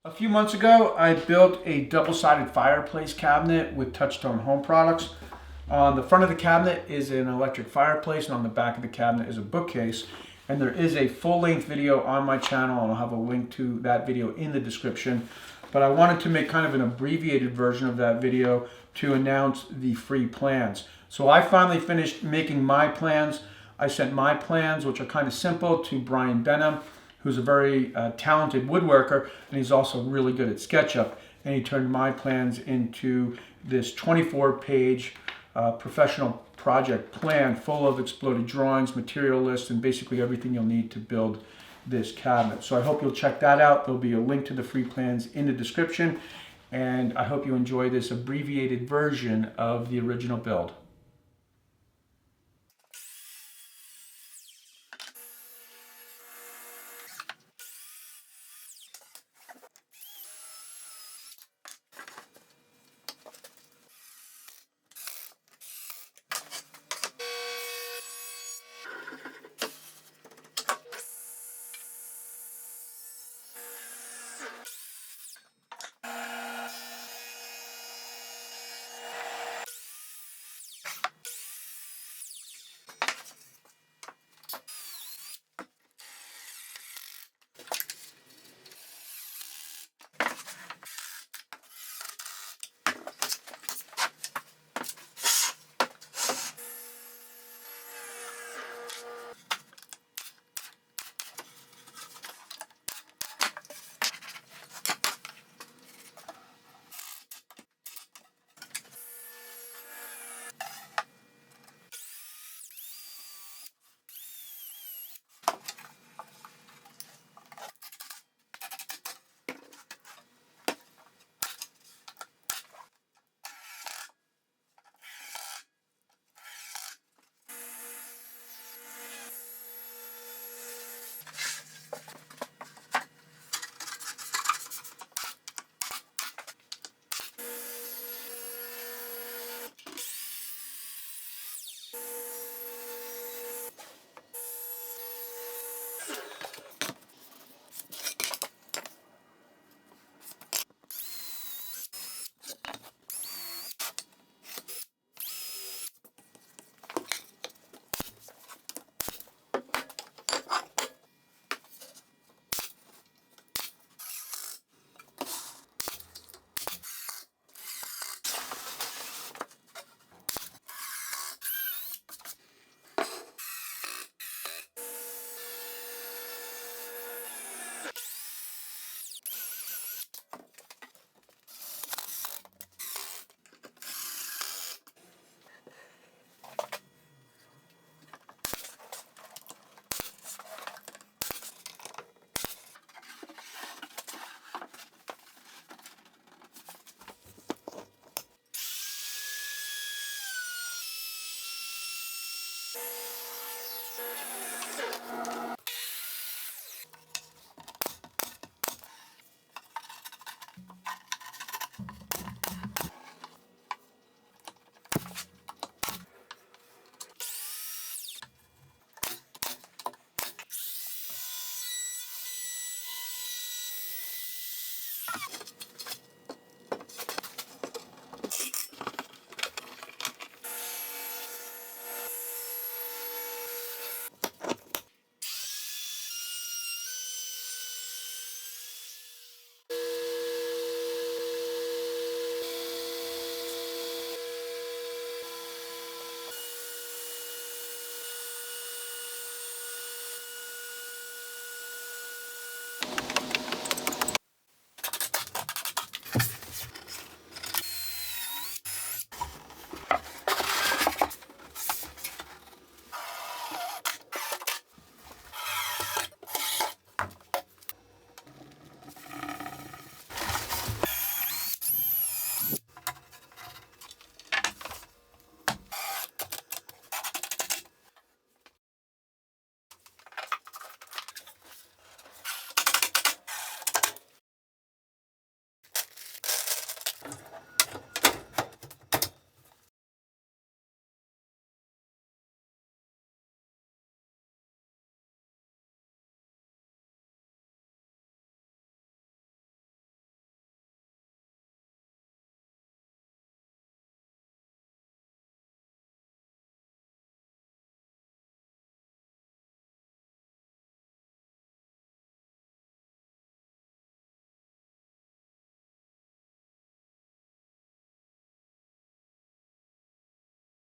A few months ago, I built a double-sided fireplace cabinet with Touchstone Home Products. On the front of the cabinet is an electric fireplace, and on the back of the cabinet is a bookcase. And there is a full-length video on my channel, and I'll have a link to that video in the description. But I wanted to make kind of an abbreviated version of that video to announce the free plans. So I finally finished making my plans. I sent my plans, which are kind of simple, to Brian Benham, who's a very talented woodworker, and he's also really good at SketchUp. And he turned my plans into this 24-page professional project plan full of exploded drawings, material lists, and basically everything you'll need to build this cabinet. So I hope you'll check that out. There'll be a link to the free plans in the description, and I hope you enjoy this abbreviated version of the original build.